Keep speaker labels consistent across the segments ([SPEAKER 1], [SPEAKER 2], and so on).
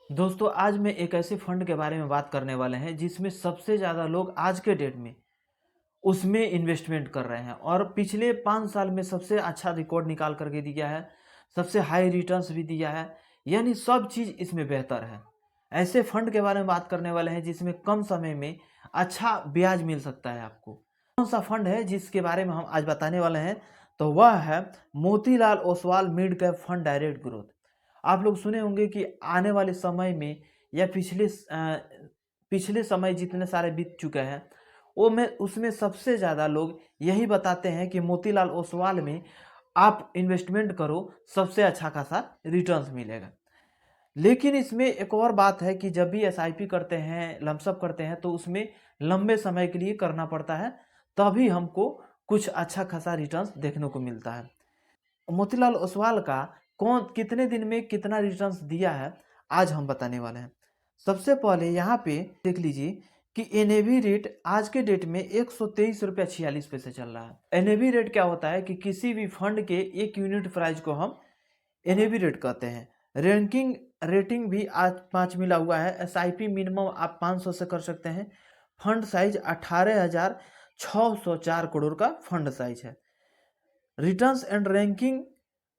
[SPEAKER 1] दोस्तों आज मैं एक ऐसे फंड के बारे में बात करने वाले हैं जिसमें सबसे ज़्यादा लोग आज के डेट में उसमें इन्वेस्टमेंट कर रहे हैं और पिछले 5 साल में सबसे अच्छा रिकॉर्ड निकाल करके दिया है। सबसे हाई रिटर्न्स भी दिया है, यानी सब चीज़ इसमें बेहतर है। ऐसे फंड के बारे में बात करने वाले हैं जिसमें कम समय में अच्छा ब्याज मिल सकता है आपको। कौन सा फंड है जिसके बारे में हम आज बताने वाले हैं, तो वह है Motilal Oswal mid cap fund direct growth. आप लोग सुने होंगे कि आने वाले समय में या पिछले समय जितने सारे बीत चुके हैं वो में उसमें सबसे ज़्यादा लोग यही बताते हैं कि मोतीलाल ओसवाल में आप इन्वेस्टमेंट करो, सबसे अच्छा खासा रिटर्न्स मिलेगा। लेकिन इसमें एक और बात है कि जब भी एसआईपी करते हैं, लमसम करते हैं, तो उसमें लंबे समय के लिए करना पड़ता है, तभी हमको कुछ अच्छा खासा रिटर्न्स देखने को मिलता है। मोतीलाल ओसवाल का कौन कितने दिन में कितना रिटर्न्स दिया है, आज हम बताने वाले हैं। सबसे पहले यहाँ पे देख लीजिए कि एनएवी रेट आज के डेट में 123 रुपया 46 पैसे चल रहा है। एनएवी रेट क्या होता है कि किसी भी फंड के एक यूनिट प्राइस को हम एनएवी रेट कहते हैं। रैंकिंग रेटिंग भी आज 5 मिला हुआ है। एसआईपी मिनिमम आप 500 से कर सकते हैं। फंड साइज 18,604 करोड़ का फंड साइज है। रिटर्न्स एंड रैंकिंग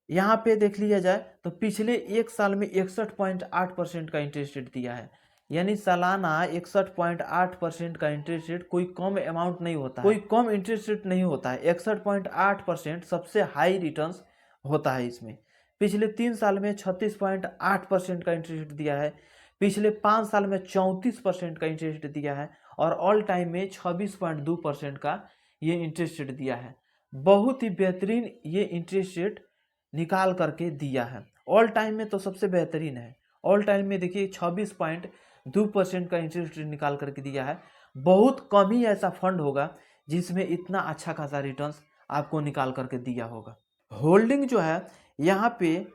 [SPEAKER 1] यहाँ पे देख लिया जाए तो पिछले एक साल में 61.8% का इंटरेस्ट रेट दिया है, यानी सालाना 61.8% का इंटरेस्ट रेट कोई कम अमाउंट नहीं होता है, कोई कम इंटरेस्ट रेट नहीं होता है। 61.8% सबसे हाई रिटर्न्स होता है इसमें। पिछले 3 साल में 36.8% का इंटरेस्ट रेट दिया है। पिछले 5 साल में 34% का इंटरेस्ट रेट दिया है और ऑल टाइम में 26.2% का ये इंटरेस्ट रेट दिया है। बहुत ही बेहतरीन ये इंटरेस्ट रेट निकाल करके दिया है। ऑल टाइम में तो सबसे बेहतरीन है। ऑल टाइम में देखिए 26.2% का इंटरेस्ट रेट निकाल करके दिया है। बहुत कम ही ऐसा फंड होगा जिसमें इतना अच्छा खासा रिटर्न्स आपको निकाल करके दिया होगा। होल्डिंग जो है यहाँ पे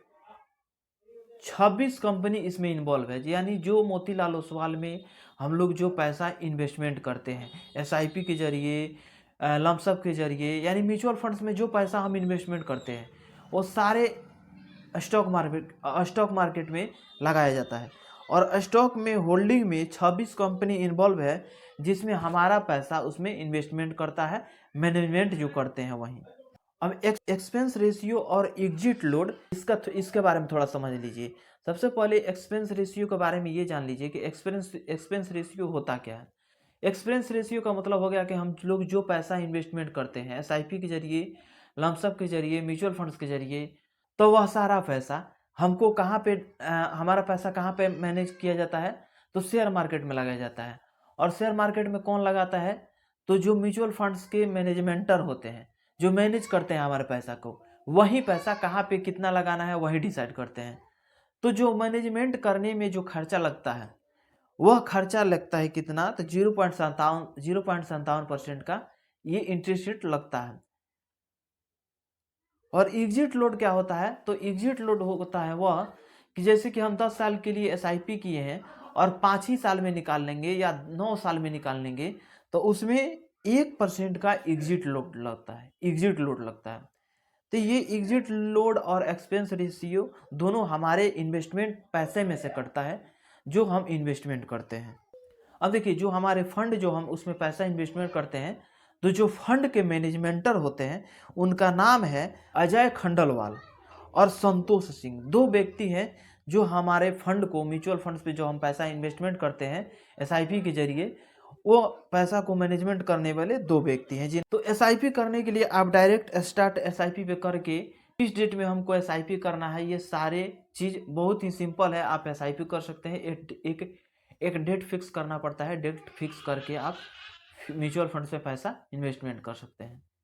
[SPEAKER 1] 26 कंपनी इसमें इन्वॉल्व है, यानी जो मोतीलाल ओसवाल में हम लोग जो पैसा इन्वेस्टमेंट करते हैं एसआईपी के जरिए, लमसम के जरिए, यानी म्यूचुअल फंड्स में जो पैसा हम इन्वेस्टमेंट करते हैं वो सारे स्टॉक मार्केट में लगाया जाता है। और स्टॉक में होल्डिंग में 26 कंपनी इन्वॉल्व है जिसमें हमारा पैसा उसमें इन्वेस्टमेंट करता है, मैनेजमेंट जो करते हैं वहीं। अब एक्सपेंस रेशियो और एग्जिट लोड इसके बारे में थोड़ा समझ लीजिए। सबसे पहले एक्सपेंस रेशियो के बारे में ये जान लीजिए कि एक्सपेंस रेशियो होता क्या है। एक्सपेंस रेशियो का मतलब हो गया कि हम लोग जो पैसा इन्वेस्टमेंट करते हैं एसआईपी के जरिए, लमसम के जरिए, म्यूचुअल फंड्स के जरिए, तो वह सारा पैसा हमको कहाँ पे हमारा पैसा कहाँ पे मैनेज किया जाता है, तो शेयर मार्केट में लगाया जाता है। और शेयर मार्केट में कौन लगाता है, तो जो म्यूचुअल फंड्स के मैनेजमेंटर होते हैं, जो मैनेज करते हैं हमारे पैसा को, वही पैसा कहाँ पे कितना लगाना है वही डिसाइड करते हैं। तो जो मैनेजमेंट करने में जो खर्चा लगता है वह खर्चा लगता है कितना, तो 0.57% का ये इंटरेस्ट रेट लगता है। और एग्जिट लोड क्या होता है, तो एग्जिट लोड होता है वह कि जैसे कि हम 10 साल के लिए एसआईपी किए हैं और 5 ही साल में निकाल लेंगे या 9 साल में निकाल लेंगे, तो उसमें 1% का एग्जिट लोड लगता है, एग्जिट लोड लगता है। तो ये एग्जिट लोड और एक्सपेंस रेशियो दोनों हमारे इन्वेस्टमेंट पैसे में से कटता है जो हम इन्वेस्टमेंट करते हैं। अब देखिए जो हमारे फंड जो हम उसमें पैसा इन्वेस्टमेंट करते हैं, तो जो फंड के मैनेजमेंटर होते हैं उनका नाम है अजय खंडलवाल और संतोष सिंह। दो व्यक्ति हैं जो हमारे फंड को, म्यूचुअल फंड्स पे जो हम पैसा इन्वेस्टमेंट करते हैं एसआईपी के जरिए, वो पैसा को मैनेजमेंट करने वाले दो व्यक्ति हैं। जिन तो एसआईपी करने के लिए आप डायरेक्ट स्टार्ट एसआईपी पे करके किस डेट में हमको एसआईपी करना है, ये सारे चीज़ बहुत ही सिंपल है। आप एसआईपी कर सकते हैं। एक डेट फिक्स करना पड़ता है। डेट फिक्स करके आप म्यूचुअल फंड से पैसा इन्वेस्टमेंट कर सकते हैं।